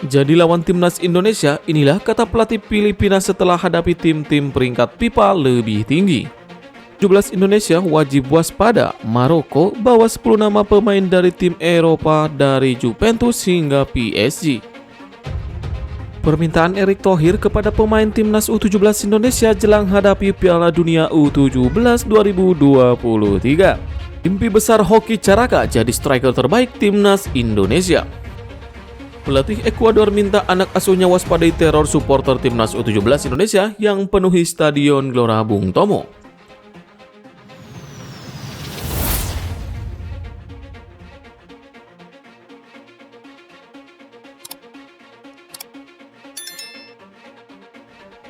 Jadi lawan timnas Indonesia, inilah kata pelatih Filipina setelah hadapi tim-tim peringkat FIFA lebih tinggi. 17 Indonesia wajib waspada, Maroko bawa 10 nama pemain dari tim Eropa dari Juventus hingga PSG. Permintaan Erick Thohir kepada pemain timnas U17 Indonesia jelang hadapi Piala Dunia U17 2023. Mimpi besar Hoki Caraka jadi striker terbaik timnas Indonesia. Pelatih Ekuador minta anak asuhnya waspadai teror supporter timnas U17 Indonesia yang penuhi Stadion Gelora Bung Tomo.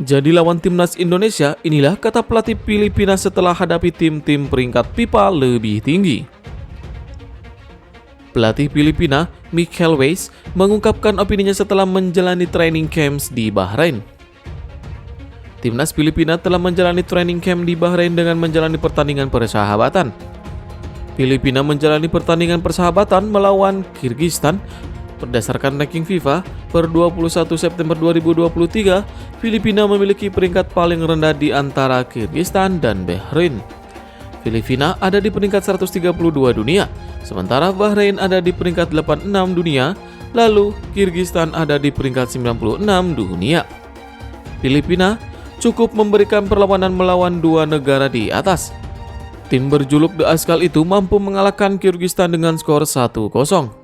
Jadi lawan timnas Indonesia, inilah kata pelatih Filipina setelah hadapi tim-tim peringkat FIFA lebih tinggi. Pelatih Filipina, Michael Weiss, mengungkapkan opininya setelah menjalani training camps di Bahrain. Timnas Filipina telah menjalani training camp di Bahrain dengan menjalani pertandingan persahabatan. Filipina menjalani pertandingan persahabatan melawan Kyrgyzstan. Berdasarkan ranking FIFA, per 21 September 2023, Filipina memiliki peringkat paling rendah di antara Kyrgyzstan dan Bahrain. Filipina ada di peringkat 132 dunia, sementara Bahrain ada di peringkat 86 dunia, lalu Kyrgyzstan ada di peringkat 96 dunia. Filipina cukup memberikan perlawanan melawan dua negara di atas. Tim berjuluk The Askal itu mampu mengalahkan Kyrgyzstan dengan skor 1-0.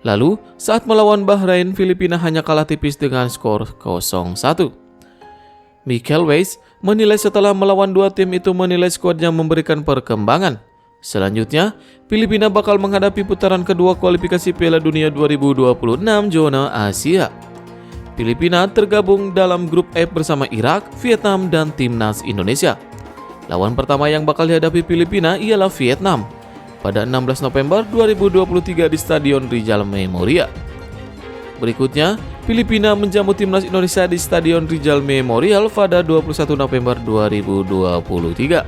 Lalu, saat melawan Bahrain, Filipina hanya kalah tipis dengan skor 0-1. Michael Weiss menilai setelah melawan dua tim itu menilai skuadnya memberikan perkembangan. Selanjutnya, Filipina bakal menghadapi putaran kedua kualifikasi Piala Dunia 2026 zona Asia. Filipina tergabung dalam grup F bersama Irak, Vietnam, dan timnas Indonesia. Lawan pertama yang bakal dihadapi Filipina ialah Vietnam pada 16 November 2023 di Stadion Rijal Memoria. Berikutnya, Filipina menjamu timnas Indonesia di Stadion Rijal Memorial pada 21 November 2023.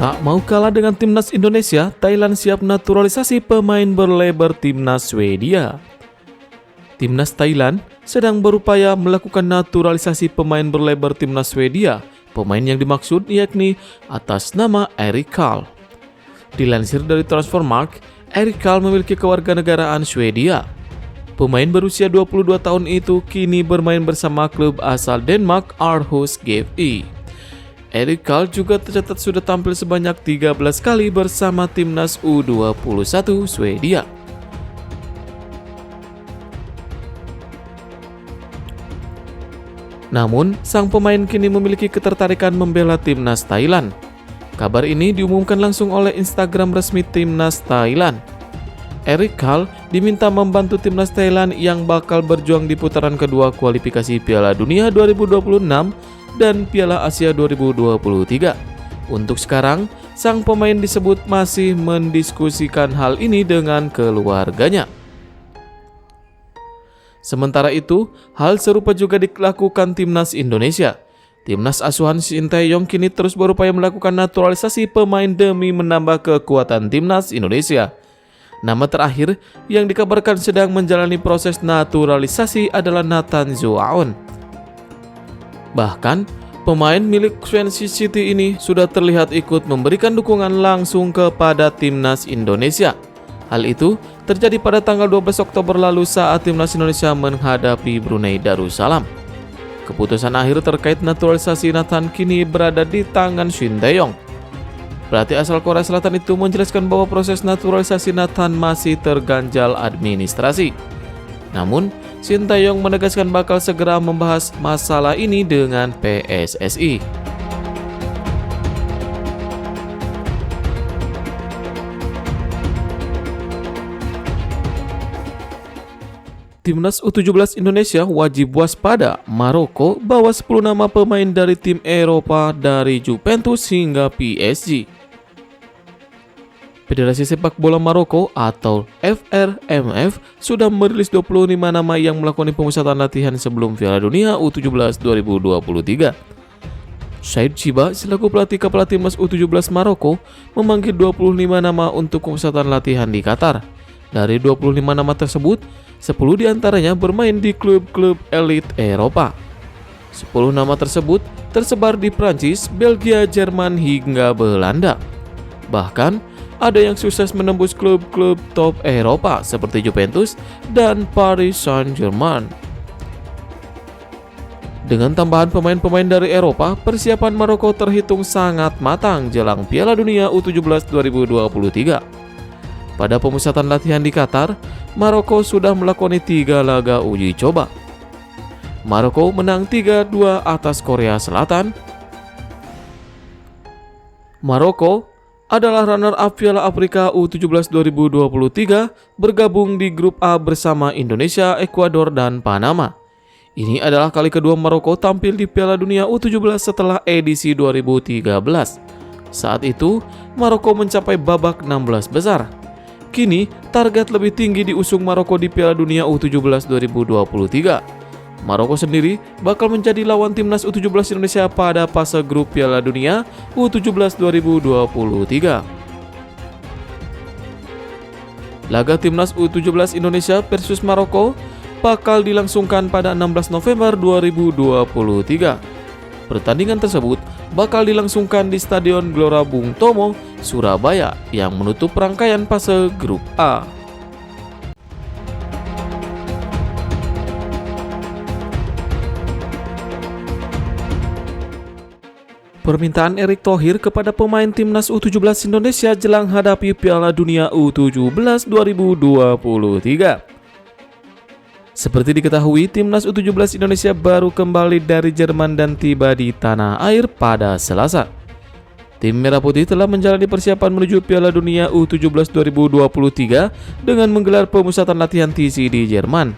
Tak mau kalah dengan timnas Indonesia, Thailand siap naturalisasi pemain berlebar timnas Swedia. Timnas Thailand sedang berupaya melakukan naturalisasi pemain berlebar timnas Swedia. Pemain yang dimaksud yakni atas nama Erik Karl. Dilansir dari Transfermarkt, Erik Karl memiliki kewarganegaraan Swedia. Pemain berusia 22 tahun itu kini bermain bersama klub asal Denmark Aarhus GFI. Erik Karl juga tercatat sudah tampil sebanyak 13 kali bersama timnas U21 Swedia. Namun, sang pemain kini memiliki ketertarikan membela timnas Thailand. Kabar ini diumumkan langsung oleh Instagram resmi timnas Thailand. Erik Karl diminta membantu timnas Thailand yang bakal berjuang di putaran kedua kualifikasi Piala Dunia 2026 dan Piala Asia 2023. Untuk sekarang, sang pemain disebut masih mendiskusikan hal ini dengan keluarganya. Sementara itu, hal serupa juga dilakukan timnas Indonesia. Timnas asuhan Sinteyong kini terus berupaya melakukan naturalisasi pemain demi menambah kekuatan timnas Indonesia. Nama terakhir yang dikabarkan sedang menjalani proses naturalisasi adalah Nathan Zoaon. Bahkan, pemain milik Swansea City ini sudah terlihat ikut memberikan dukungan langsung kepada timnas Indonesia. Hal itu terjadi pada tanggal 12 Oktober lalu saat timnas Indonesia menghadapi Brunei Darussalam. Keputusan akhir terkait naturalisasi Nathan kini berada di tangan Sinteyong. Pelatih asal Korea Selatan itu menjelaskan bahwa proses naturalisasi Nathan masih terganjal administrasi. Namun, Sinteyong menegaskan bakal segera membahas masalah ini dengan PSSI. Timnas U17 Indonesia wajib waspada, Maroko bawa 10 nama pemain dari tim Eropa dari Juventus hingga PSG. Federasi Sepak Bola Maroko atau FRMF sudah merilis 25 nama yang melakukan pemusatan latihan sebelum Piala Dunia U17 2023. Said Chiba selaku pelatih kepala timnas U17 Maroko memanggil 25 nama untuk pemusatan latihan di Qatar. Dari 25 nama tersebut, 10 diantaranya bermain di klub-klub elit Eropa. 10 nama tersebut tersebar di Prancis, Belgia, Jerman hingga Belanda. Bahkan, ada yang sukses menembus klub-klub top Eropa seperti Juventus dan Paris Saint-Germain. Dengan tambahan pemain-pemain dari Eropa, persiapan Maroko terhitung sangat matang jelang Piala Dunia U17 2023. Pada pemusatan latihan di Qatar, Maroko sudah melakoni 3 laga uji coba. Maroko menang 3-2 atas Korea Selatan. Maroko adalah runner-up Piala Afrika U17 2023 bergabung di grup A bersama Indonesia, Ekuador, dan Panama. Ini adalah kali kedua Maroko tampil di Piala Dunia U17 setelah edisi 2013. Saat itu, Maroko mencapai babak 16 besar. Kini, target lebih tinggi diusung Maroko di Piala Dunia U17 2023. Maroko sendiri bakal menjadi lawan timnas U17 Indonesia pada fase grup Piala Dunia U17 2023. Laga timnas U17 Indonesia versus Maroko bakal dilangsungkan pada 16 November 2023. Pertandingan tersebut bakal dilangsungkan di Stadion Gelora Bung Tomo, Surabaya yang menutup rangkaian fase grup A. Permintaan Erick Thohir kepada pemain timnas U17 Indonesia jelang hadapi Piala Dunia U17 2023. Seperti diketahui, timnas U17 Indonesia baru kembali dari Jerman dan tiba di tanah air pada Selasa. Tim Merah Putih telah menjalani persiapan menuju Piala Dunia U17 2023 dengan menggelar pemusatan latihan TC di Jerman.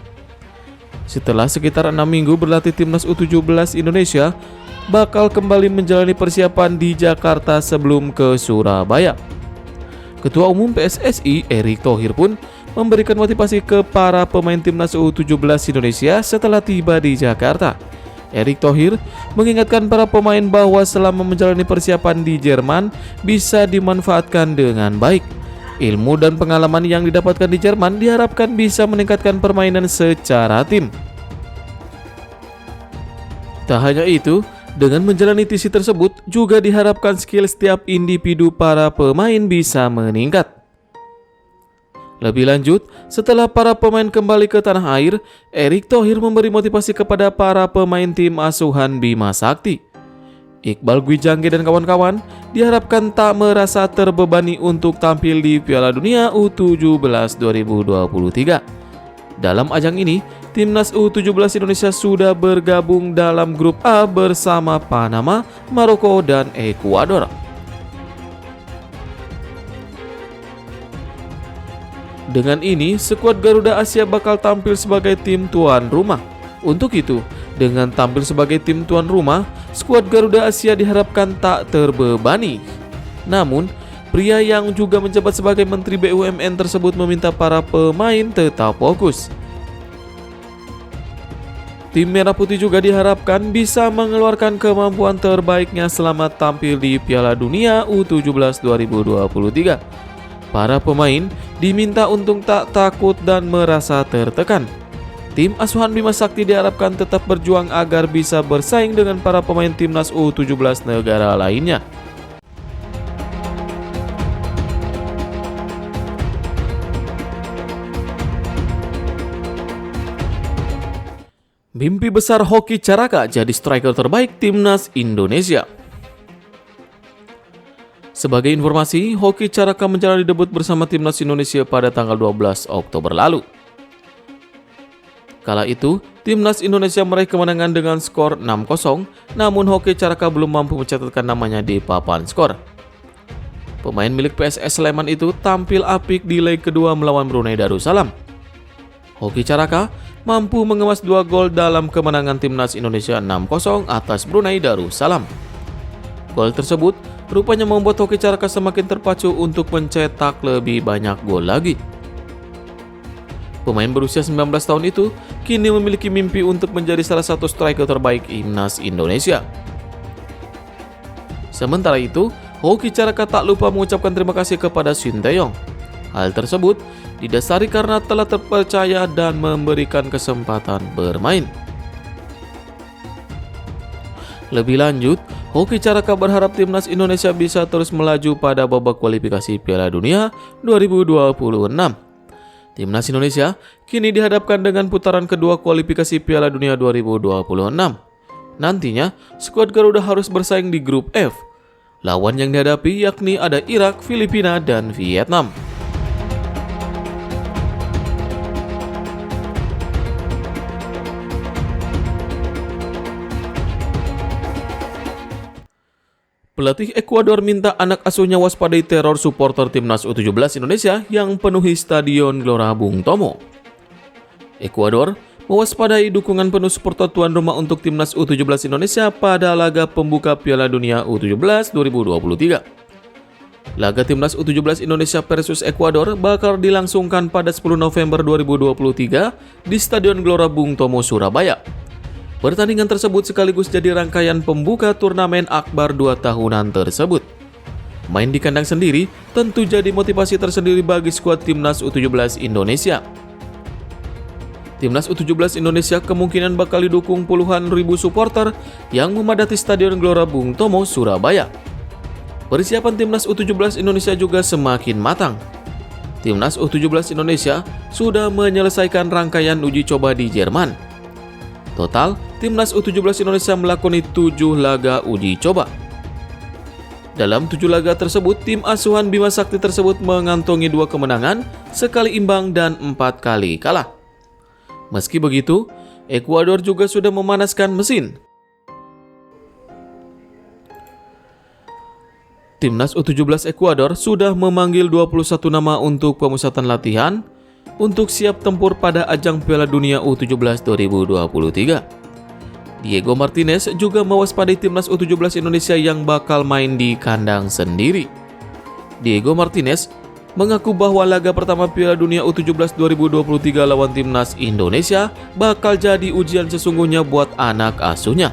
Setelah sekitar 6 minggu berlatih, timnas U17 Indonesia bakal kembali menjalani persiapan di Jakarta sebelum ke Surabaya. Ketua Umum PSSI Erick Thohir pun memberikan motivasi ke para pemain timnas U17 Indonesia setelah tiba di Jakarta. Erick Thohir mengingatkan para pemain bahwa selama menjalani persiapan di Jerman bisa dimanfaatkan dengan baik. Ilmu dan pengalaman yang didapatkan di Jerman diharapkan bisa meningkatkan permainan secara tim. Tak hanya itu, dengan menjalani TC tersebut juga diharapkan skill setiap individu para pemain bisa meningkat. Lebih lanjut, setelah para pemain kembali ke tanah air, Erick Thohir memberi motivasi kepada para pemain tim asuhan Bima Sakti. Iqbal Gwijangge dan kawan-kawan diharapkan tak merasa terbebani untuk tampil di Piala Dunia U17 2023. Dalam ajang ini, timnas U17 Indonesia sudah bergabung dalam grup A bersama Panama, Maroko, dan Ekuador. Dengan ini, skuad Garuda Asia bakal tampil sebagai tim tuan rumah. Untuk itu, dengan tampil sebagai tim tuan rumah, skuad Garuda Asia diharapkan tak terbebani. Namun, pria yang juga menjabat sebagai Menteri BUMN tersebut meminta para pemain tetap fokus. Tim Merah Putih juga diharapkan bisa mengeluarkan kemampuan terbaiknya selama tampil di Piala Dunia U17 2023. Para pemain diminta untuk tak takut dan merasa tertekan. Tim asuhan Bima Sakti diharapkan tetap berjuang agar bisa bersaing dengan para pemain timnas U17 negara lainnya. Mimpi besar Hoki Caraka jadi striker terbaik timnas Indonesia. Sebagai informasi, Hoki Caraka menjalani debut bersama timnas Indonesia pada tanggal 12 Oktober lalu. Kala itu, timnas Indonesia meraih kemenangan dengan skor 6-0, namun Hoki Caraka belum mampu mencatatkan namanya di papan skor. Pemain milik PSS Sleman itu tampil apik di leg kedua melawan Brunei Darussalam. Hoki Caraka mampu mengemas 2 gol dalam kemenangan timnas Indonesia 6-0 atas Brunei Darussalam. Gol tersebut rupanya membuat Hoki Caraka semakin terpacu untuk mencetak lebih banyak gol lagi. Pemain berusia 19 tahun itu kini memiliki mimpi untuk menjadi salah satu striker terbaik timnas Indonesia. Sementara itu, Hoki Caraka tak lupa mengucapkan terima kasih kepada Shin Tae-yong. Hal tersebut didasari karena telah terpercaya dan memberikan kesempatan bermain. Lebih lanjut, Hoki Caraka berharap timnas Indonesia bisa terus melaju pada babak kualifikasi Piala Dunia 2026. Timnas Indonesia kini dihadapkan dengan putaran kedua kualifikasi Piala Dunia 2026. Nantinya, skuad Garuda harus bersaing di grup F. Lawan yang dihadapi yakni ada Irak, Filipina, dan Vietnam. Pelatih Ekuador minta anak asuhnya waspadai teror supporter timnas U17 Indonesia yang penuhi Stadion Gelora Bung Tomo. Ekuador mewaspadai dukungan penuh supporter tuan rumah untuk timnas U17 Indonesia pada laga pembuka Piala Dunia U17 2023. Laga timnas U17 Indonesia versus Ekuador bakal dilangsungkan pada 10 November 2023 di Stadion Gelora Bung Tomo, Surabaya. Pertandingan tersebut sekaligus jadi rangkaian pembuka turnamen akbar 2 tahunan tersebut. Main di kandang sendiri tentu jadi motivasi tersendiri bagi skuad timnas U17 Indonesia. Timnas U17 Indonesia kemungkinan bakal didukung puluhan ribu supporter yang memadati Stadion Gelora Bung Tomo, Surabaya. Persiapan timnas U17 Indonesia juga semakin matang. Timnas U17 Indonesia sudah menyelesaikan rangkaian uji coba di Jerman. Total, timnas U17 Indonesia melakoni 7 laga uji coba. Dalam 7 laga tersebut, tim asuhan Bima Sakti tersebut mengantongi 2 kemenangan, sekali imbang dan 4 kali kalah. Meski begitu, Ekuador juga sudah memanaskan mesin. Timnas U17 Ekuador sudah memanggil 21 nama untuk pemusatan latihan untuk siap tempur pada ajang Piala Dunia U17 2023. Diego Martinez juga mewaspadai timnas U17 Indonesia yang bakal main di kandang sendiri. Diego Martinez mengaku bahwa laga pertama Piala Dunia U17 2023 lawan timnas Indonesia bakal jadi ujian sesungguhnya buat anak asuhnya.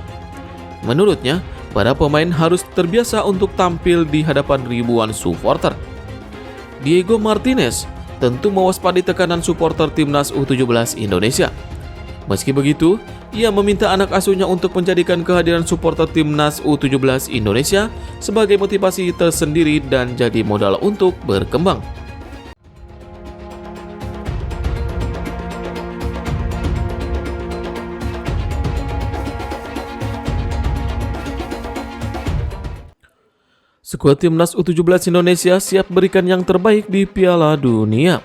Menurutnya, para pemain harus terbiasa untuk tampil di hadapan ribuan supporter. Diego Martinez tentu mewaspadai tekanan supporter timnas U17 Indonesia. Meski begitu, ia meminta anak asuhnya untuk menjadikan kehadiran supporter timnas U17 Indonesia sebagai motivasi tersendiri dan jadi modal untuk berkembang. Skuad timnas U17 Indonesia siap berikan yang terbaik di Piala Dunia.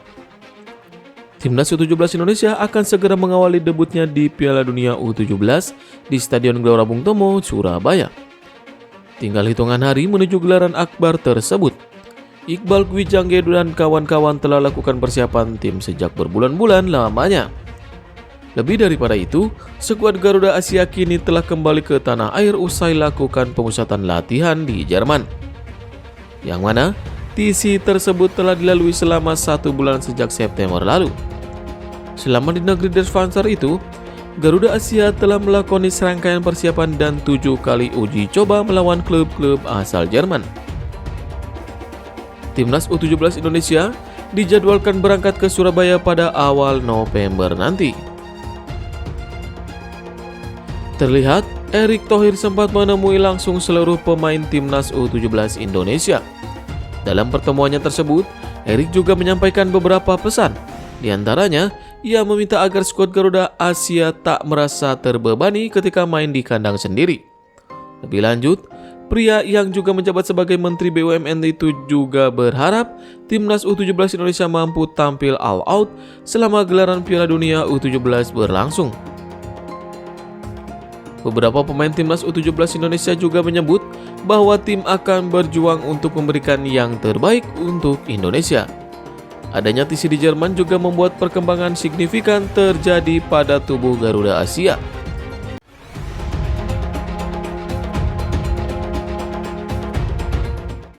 Timnas U17 Indonesia akan segera mengawali debutnya di Piala Dunia U17 di Stadion Gelora Bung Tomo, Surabaya. Tinggal hitungan hari menuju gelaran akbar tersebut. Iqbal Kwijangge dan kawan-kawan telah lakukan persiapan tim sejak berbulan-bulan lamanya. Lebih daripada itu, skuad Garuda Asia kini telah kembali ke tanah air usai lakukan pemusatan latihan di Jerman. Yang mana TC tersebut telah dilalui selama 1 bulan sejak September lalu. Selama di negeri Der Schwanzer itu, Garuda Asia telah melakoni serangkaian persiapan dan 7 kali uji coba melawan klub-klub asal Jerman. Timnas U17 Indonesia dijadwalkan berangkat ke Surabaya pada awal November nanti. Terlihat, Erick Thohir sempat menemui langsung seluruh pemain timnas U17 Indonesia. Dalam pertemuannya tersebut, Erick juga menyampaikan beberapa pesan. Di antaranya, ia meminta agar skuad Garuda Asia tak merasa terbebani ketika main di kandang sendiri. Lebih lanjut, pria yang juga menjabat sebagai Menteri BUMN itu juga berharap timnas U17 Indonesia mampu tampil all out selama gelaran Piala Dunia U17 berlangsung. Beberapa pemain timnas U17 Indonesia juga menyebut bahwa tim akan berjuang untuk memberikan yang terbaik untuk Indonesia. Adanya TC di Jerman juga membuat perkembangan signifikan terjadi pada tubuh Garuda Asia.